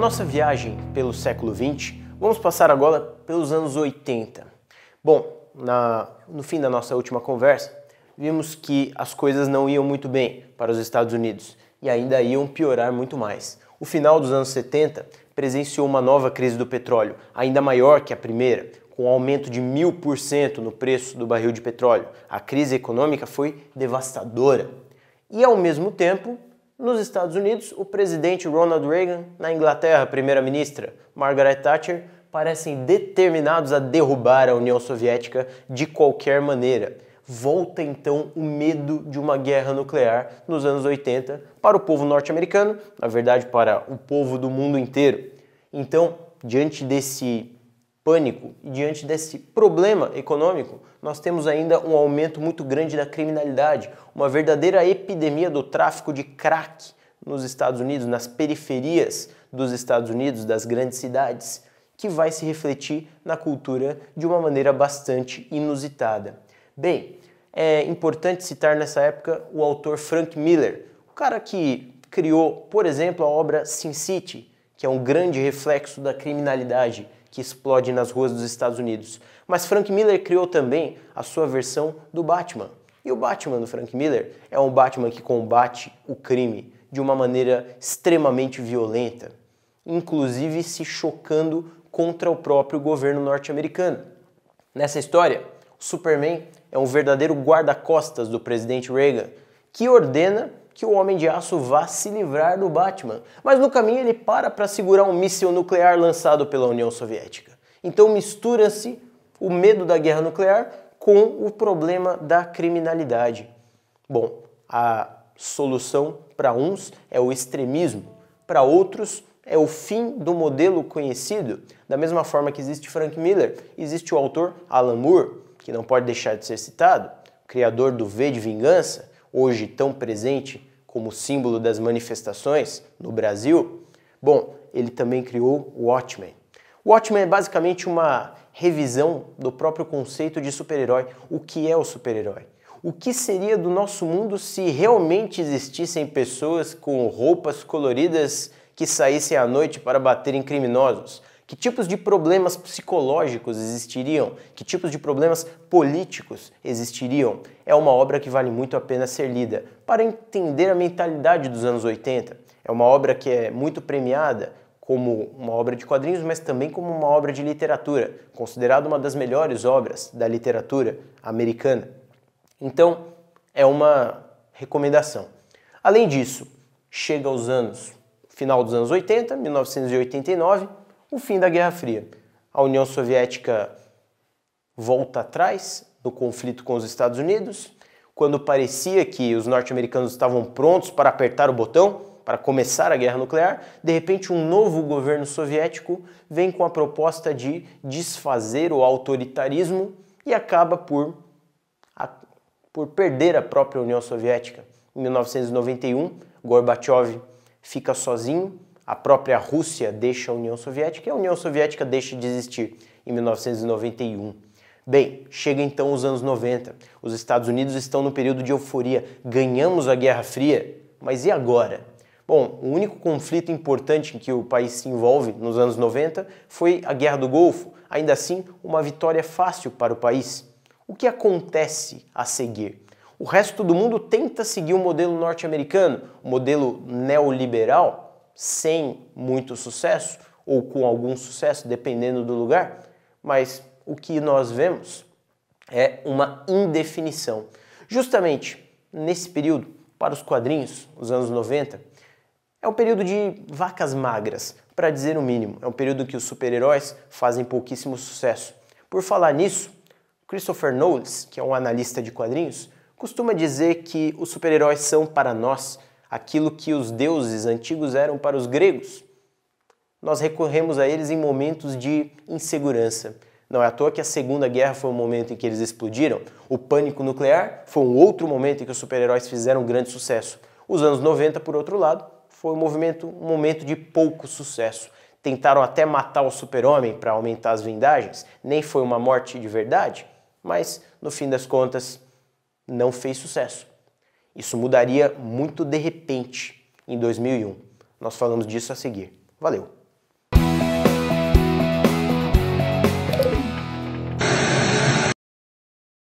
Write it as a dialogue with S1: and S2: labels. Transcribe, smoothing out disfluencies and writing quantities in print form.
S1: nossa viagem pelo século XX, vamos passar agora pelos anos 80. Bom, no fim da nossa última conversa, vimos que as coisas não iam muito bem para os Estados Unidos e ainda iam piorar muito mais. O final dos anos 70 presenciou uma nova crise do petróleo, ainda maior que a primeira, com um aumento de 1000% no preço do barril de petróleo. A crise econômica foi devastadora. E ao mesmo tempo, nos Estados Unidos, o presidente Ronald Reagan, na Inglaterra, a primeira-ministra Margaret Thatcher, parecem determinados a derrubar a União Soviética de qualquer maneira. Volta então o medo de uma guerra nuclear nos anos 80 para o povo norte-americano, na verdade para o povo do mundo inteiro. Então, diante desse pânico e diante desse problema econômico, nós temos ainda um aumento muito grande da criminalidade, uma verdadeira epidemia do tráfico de crack nos Estados Unidos, nas periferias dos Estados Unidos, das grandes cidades, que vai se refletir na cultura de uma maneira bastante inusitada. Bem, é importante citar nessa época o autor Frank Miller, o cara que criou, por exemplo, a obra Sin City, que é um grande reflexo da criminalidade que explode nas ruas dos Estados Unidos. Mas Frank Miller criou também a sua versão do Batman. E o Batman do Frank Miller é um Batman que combate o crime de uma maneira extremamente violenta, inclusive se chocando contra o próprio governo norte-americano. Nessa história, o Superman é um verdadeiro guarda-costas do presidente Reagan, que ordena que o Homem de Aço vá se livrar do Batman, mas no caminho ele para segurar um míssil nuclear lançado pela União Soviética. Então mistura-se o medo da guerra nuclear com o problema da criminalidade. Bom, a solução para uns é o extremismo, para outros é o fim do modelo conhecido. Da mesma forma que existe Frank Miller, existe o autor Alan Moore, que não pode deixar de ser citado, criador do V de Vingança, hoje tão presente como símbolo das manifestações no Brasil. Bom, ele também criou o Watchmen. O Watchmen é basicamente uma revisão do próprio conceito de super-herói. O que é o super-herói? O que seria do nosso mundo se realmente existissem pessoas com roupas coloridas que saíssem à noite para bater em criminosos? Que tipos de problemas psicológicos existiriam? Que tipos de problemas políticos existiriam? É uma obra que vale muito a pena ser lida para entender a mentalidade dos anos 80. É uma obra que é muito premiada como uma obra de quadrinhos, mas também como uma obra de literatura, considerada uma das melhores obras da literatura americana. Então, é uma recomendação. Além disso, chega aos final dos anos 80, 1989, o fim da Guerra Fria. A União Soviética volta atrás no conflito com os Estados Unidos, quando parecia que os norte-americanos estavam prontos para apertar o botão, para começar a guerra nuclear, de repente um novo governo soviético vem com a proposta de desfazer o autoritarismo e acaba por perder a própria União Soviética. Em 1991, Gorbachev fica sozinho, a própria Rússia deixa a União Soviética e a União Soviética deixa de existir em 1991. Bem, chega então os anos 90. Os Estados Unidos estão no período de euforia. Ganhamos a Guerra Fria, mas e agora? Bom, o único conflito importante em que o país se envolve nos anos 90 foi a Guerra do Golfo. Ainda assim, uma vitória fácil para o país. O que acontece a seguir? O resto do mundo tenta seguir o modelo norte-americano, o modelo neoliberal, sem muito sucesso, ou com algum sucesso, dependendo do lugar, mas o que nós vemos é uma indefinição. Justamente nesse período, para os quadrinhos, os anos 90, é um período de vacas magras, para dizer o mínimo. É um período em que os super-heróis fazem pouquíssimo sucesso. Por falar nisso, Christopher Knowles, que é um analista de quadrinhos, costuma dizer que os super-heróis são para nós aquilo que os deuses antigos eram para os gregos. Nós recorremos a eles em momentos de insegurança. Não é à toa que a Segunda Guerra foi um momento em que eles explodiram. O pânico nuclear foi um outro momento em que os super-heróis fizeram um grande sucesso. Os anos 90, por outro lado, foi um momento de pouco sucesso. Tentaram até matar o super-homem para aumentar as vendagens. Nem foi uma morte de verdade, mas, no fim das contas, não fez sucesso. Isso mudaria muito de repente em 2001. Nós falamos disso a seguir. Valeu!